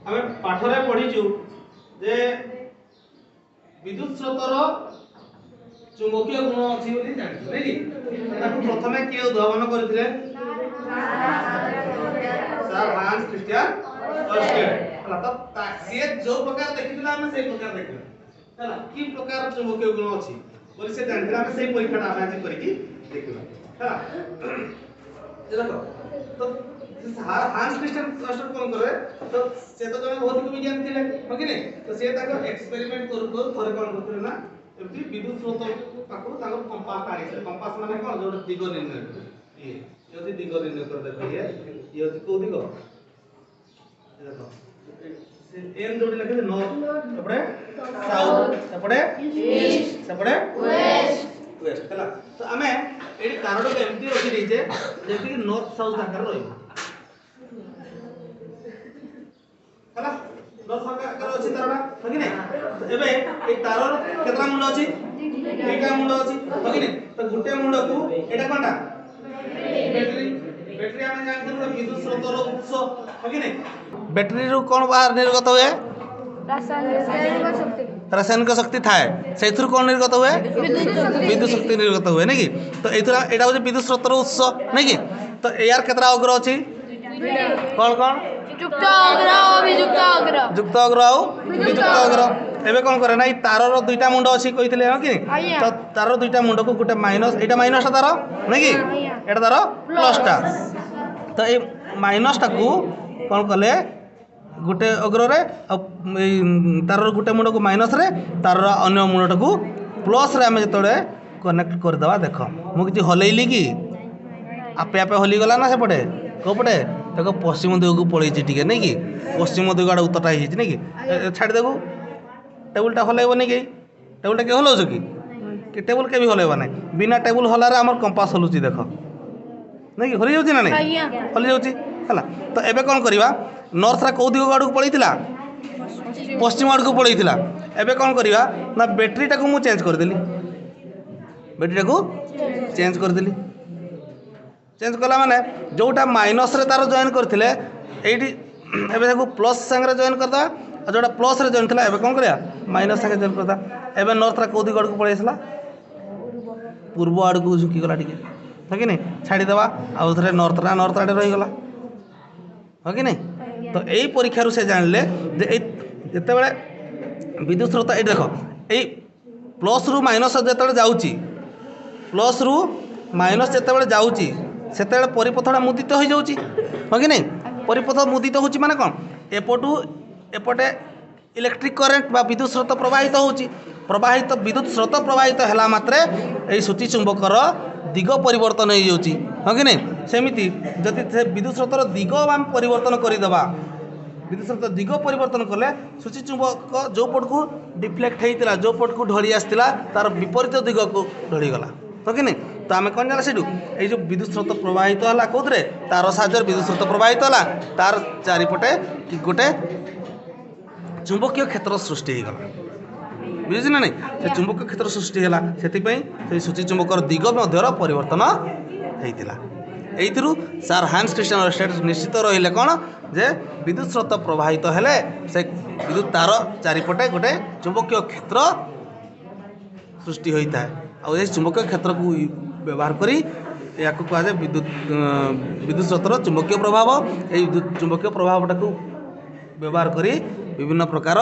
आमे पाठरे पढिचु जे विद्युत स्रोतर चुंबकीय गुण अछि बोली जानिछु नै कि ताकू प्रथमे के उद्भावन करथिले सर हांस क्रिस्टियन ऑस्टेड हला त से जो प्रकार देखिथिला हम सेही प्रकार देखिला हला की प्रकार चुंबकीय गुण अछि बोली से जानिथिला हम सेही परीक्षाटा हम आज करिकि देखिला हला देखो तो हांस क्रिस्टियन ऑस्टेड कोन करे तो से तो जने भौतिक विज्ञान थिले हो कि नै तो से ताको एक्सपेरिमेंट करू थरे कोन करथिले ना एमती विद्युत स्रोत पाखु ताको कंपास आनिले कंपास माने कोन जो दिग निर्णय ये यदि दिग निर्णय कर देखो ये यदि को दिग देखो से एन जोडी लगे नॉर्थ सेपड़े साउथ सेपड़े ईस्ट सेपड़े वेस्ट हला तो हमें एडी तारडो के एमती रखि दैछे जेति कि नॉर्थ साउथ आकार रहइबो हला नॉर्थ साउथ आकार अछि तारडा हो कि नै तो एबे ए तारर केतरा मुंड अछि एका मुंड अछि हो कि नै तो गुटे मुंड को एटा कोनटा बैटरी बैटरी हम जानथि विद्युत स्रोतर उत्स हो कि नै बैटरी रु कोन बाहर निर्गत हुए रासायनिक शक्ति थाए सेथुर कोन निर्गत हुए विद्युत शक्ति निर्गत हुए नै कि तो एथुरा एटा हो विद्युत स्रोतर उत्स नै कि तो एआर केतरा अग्र अछि कोन कोन युक्त अग्र अभियुक्त अग्र युक्त अग्र आ वियुक्त अग्र एबे कोन करे ना तारर दुईटा मुंड अछि कहिथिले हो कि तो तारर दुईटा मुंड को गुटे माइनस एटा माइनस तार नै कि एटा तार प्लस टा तो ए माइनस टा को कोन कले गुटे अग्र रे तारर गुटे मुंड को माइनस रे तारर अन्य मुंड को प्लस रे हम जतोले कनेक्ट कर दवा देखो मु किछि हलैली कि आपे आपे हली गला ना सेपटे कोपटे देखो पश्चिम दिग को पळैछि ठीक नै कि पश्चिम दिग आड़ उत्तरटा हिछि नै कि छाड़ देबो टेबुल टा हलैबो नै कि टेबुल टा के हलौ छ कि टेबुल के भी हलैबो नै बिना टेबुल हला रे हमर कंपास हलुछि देखो नै कि हली जाउछि ना नै हली जाउछि हला तो एबे कोन करबा नॉर्थ रा को दिग आड़ को पळैथिला पश्चिम आड़ को पळैथिला एबे कोन करबा ना बैटरी टा को मु चेंज कर देली बैटरी टा को चेंज कर देली चेंज कला माने जोटा माइनस रे तार जॉइन करथिले एठी एबे देखो प्लस संग रे जॉइन करदा आ जोटा प्लस रे जॉइन थला एबे कोन करया माइनस संग जॉइन करदा एबे नॉर्थ रा कोदी गड को पळेसला पूर्व आड़ को झुकी गला ठीक है कि नहीं छाड़ी देबा आ उधरे नॉर्थ आड़े रही गला हो कि नहीं तो एई परीक्षा रु से जानले जे ए जते बेले विद्युत स्रोत ए देखो ए प्लस रु माइनस जते जाउची प्लस रु माइनस जते बेले जाउची सेते बेले परिपथडा मुदित हो जाउची हो कि नहीं परिपथ मुदित होची माने कोन एपटू एपटे इलेक्ट्रिक करंट बा विद्युत स्रोत प्रवाहित होची प्रवाहित विद्युत स्रोत प्रवाहित हला मात्रे ए सूची चुंबकर दिग परिवर्तन हो जाउची हो कि नहीं सेमिति जति विद्युत स्रोतर दिग हम परिवर्तन कर देबा विद्युत स्रोत दिग परिवर्तन कले सूची चुंबक जो पट को डिफ्लेक्ट हेइतिला जो पट को ढली आस्तिला तार विपरीत दिग को ढली गला तो कि नहीं तो आम कौन जाना से जो विद्युत स्रोत प्रवाहित है कौन तार साहाଯ୍य विद्युत स्रोत प्रवाहित है तार चारिपटे गोटे चुंबकीय क्षेत्र सृष्टि हो गला बुझे ना नहीं से चुंबकीय क्षेत्र सृष्टि है से सूची चुंबकर दिग मध्यर परिवर्तन होता एइथिरु सर हांस क्रिस्टियन ऑस्टेड निश्चित रहिले कौन जे विद्युत स्रोत प्रवाहित हेले से विद्युत तार चारिपटे गोटे चुंबकीय क्षेत्र सृष्टि होता है और ये चुंबकीय क्षेत्र को व्यवहार करी या कहा जाए विद्युत स्रोतर चुंबकीय प्रभाव ये चुंबकीय प्रभावटा को व्यवहार करी विभिन्न प्रकार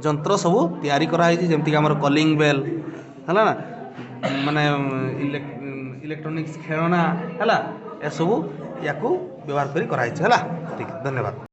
जंत्र सबू तैयारी कराई जमती आमर कलिंग बेल है ना माने इलेक्ट्रोनिक्स खेलना है ए सबू या व्यवहार करी कराई है ठीक धन्यवाद।